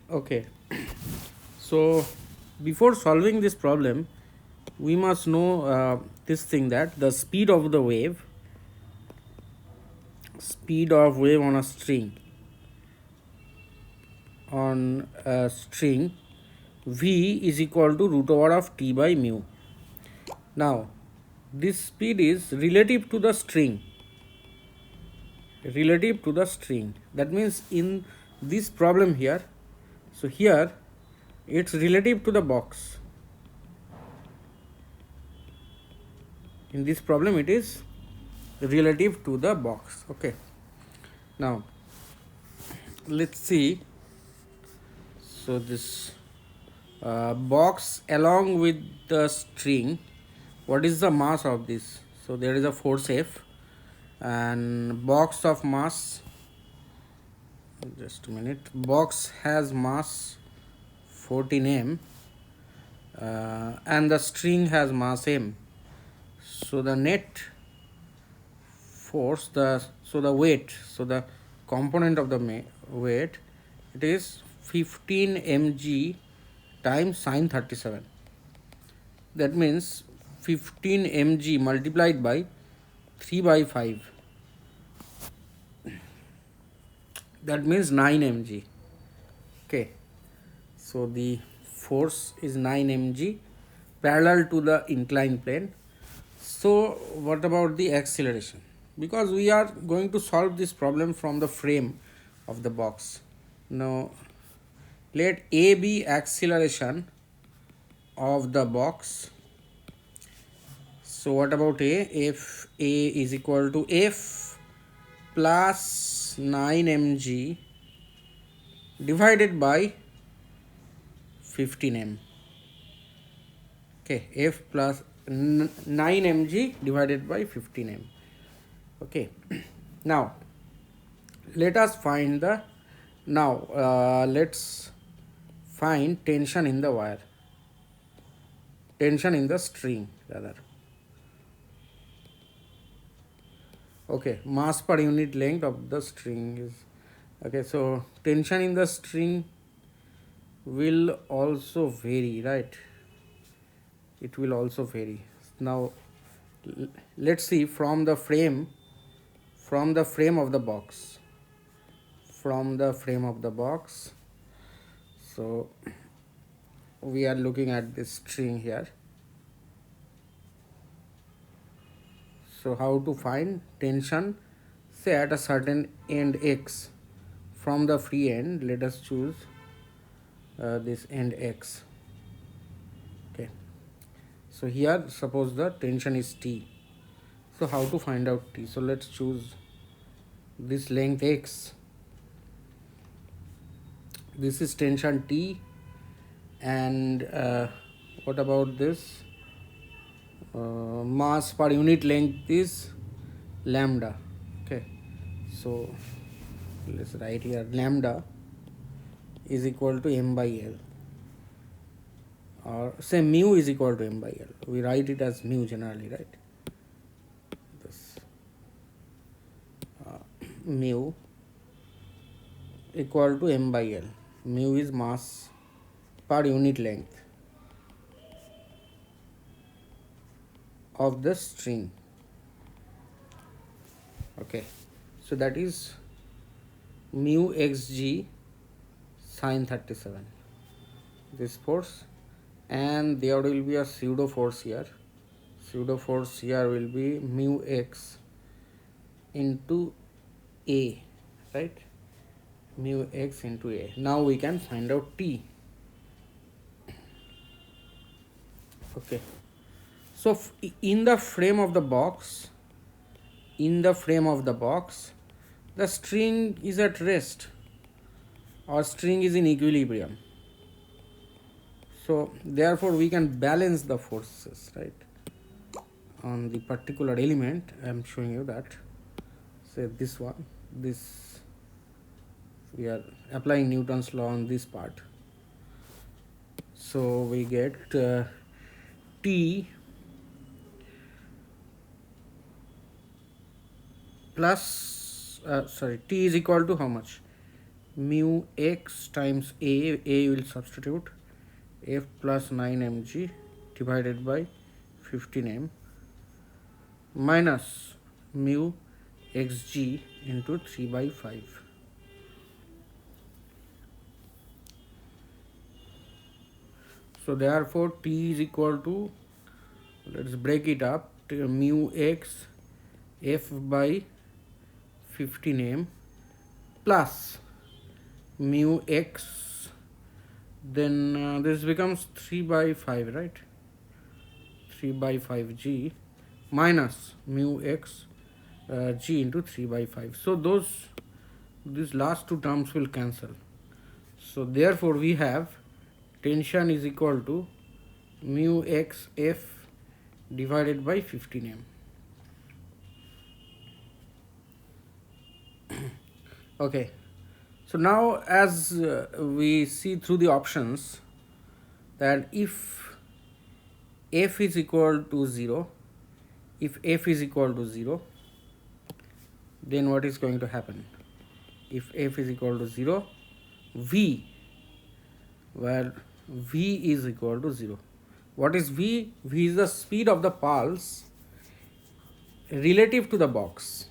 Okay, so before solving this problem, we must know this thing, that the speed of wave on a string v is equal to root over of t by mu. Now, this speed is relative to the string. That means in this problem here, so here it's relative to the box. In this problem it is relative to the box. Okay, now let's see. So this box along with the string, what is the mass of this? So there is a force F, and box of mass, just a minute, box has mass 14 m, and the string has mass m. So the net force, the weight, so the component of the weight, it is 15 mg times sine 37. That means 15 mg multiplied by 3 by 5, that means 9 mg. Okay, so the force is 9 mg parallel to the inclined plane. So what about the acceleration? Because we are going to solve this problem from the frame of the box. Now let A be acceleration of the box. So what about A? If A is equal to F plus 9 mg divided by 15 m. Okay, F plus 9 mg divided by 15 m. Okay, now let us find the let's find tension in the wire, tension in the string rather. Okay, mass per unit length of the string is okay. So tension in the string will also vary, right? It will also vary. Now let's see from the frame of the box, so we are looking at this string here. So how to find tension, say at a certain end x, from the free end, let us choose this end x. Okay, so here suppose the tension is t. So how to find out t? So let's choose this length x, this is tension t, and what about this mass per unit length is lambda. Okay, so let's write here lambda is equal to m by l, or say mu is equal to m by l. We write it as mu generally, right? This mu equal to m by l. Mu is mass per unit length of the string. Okay, so that is mu xg sine 37, this force, and there will be a pseudo force here. Pseudo force here will be mu x into a, right? Mu x into a. Now we can find out t. Okay, so in the frame of the box, the string is at rest, or string is in equilibrium. So therefore we can balance the forces, right, on the particular element. I am showing you that, say this one, this, we are applying Newton's law on this part. So we get t plus t is equal to how much? mu x times a will substitute f plus 9 mg divided by 15 m minus mu xg into 3 by 5. So therefore T is equal to, let's break it up, to mu x f by 15 m plus mu x, then this becomes 3 by 5, right? 3 by 5 g minus mu x g into 3 by 5. So these last two terms will cancel. So therefore we have tension is equal to mu x f divided by 15 m. Okay, so now as we see through the options that if f is equal to 0, then what is going to happen? If f is equal to 0, v, where v is equal to 0. What is v? V is the speed of the pulse relative to the box.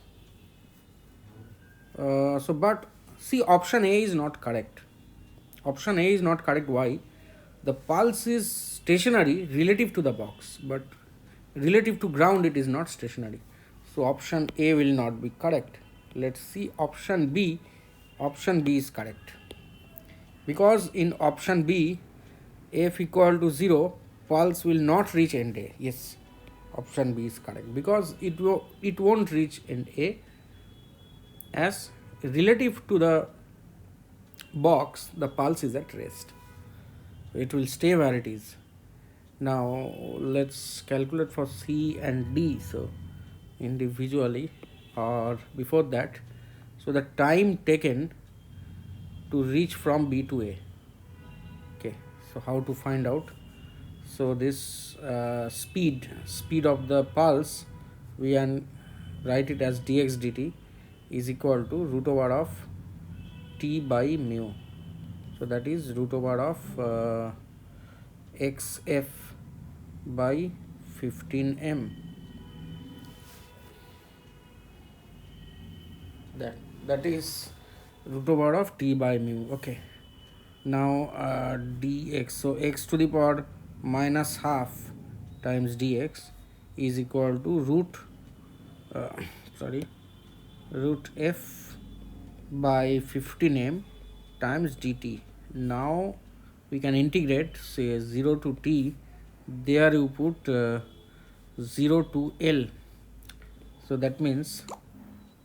But see, option A is not correct. Option A is not correct. Why? The pulse is stationary relative to the box, but relative to ground it is not stationary. So option A will not be correct. Let's see option B. Option B is correct, because in option B, f equal to 0, pulse will not reach end A. Yes, option B is correct, because it won't reach end A, as relative to the box the pulse is at rest. It will stay where it is. Now let's calculate for C and D, so individually, or before that, so the time taken to reach from B to A. Okay, so how to find out? So this speed of the pulse, we can write it as dx dt is equal to root over of t by mu. So that is root over of xf by 15 m. That is root over of t by mu. Okay, now dx, so x to the power minus half times dx is equal to root f by 15m times dt. Now we can integrate, say 0 to t, there you put 0 to L. So that means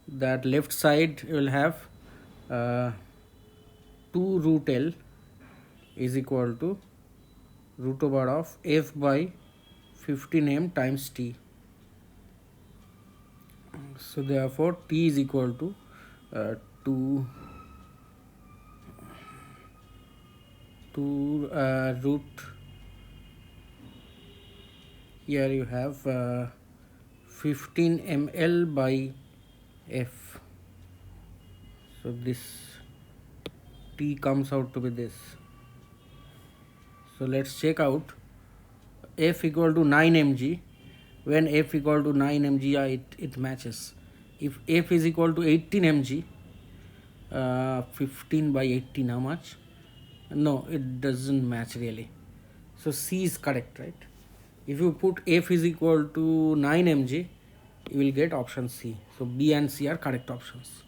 that left side will have 2 root L is equal to root over of f by 15m times t. So therefore t is equal to 2 root, here you have 15 ml by f. So this t comes out to be this. So let's check out f equal to 9 mg. When f equal to 9 mg, it matches. If f is equal to 18 mg, 15 by 18, how much? No, it doesn't match really. So C is correct, right? If you put f is equal to 9 mg, you will get option C. So B and C are correct options.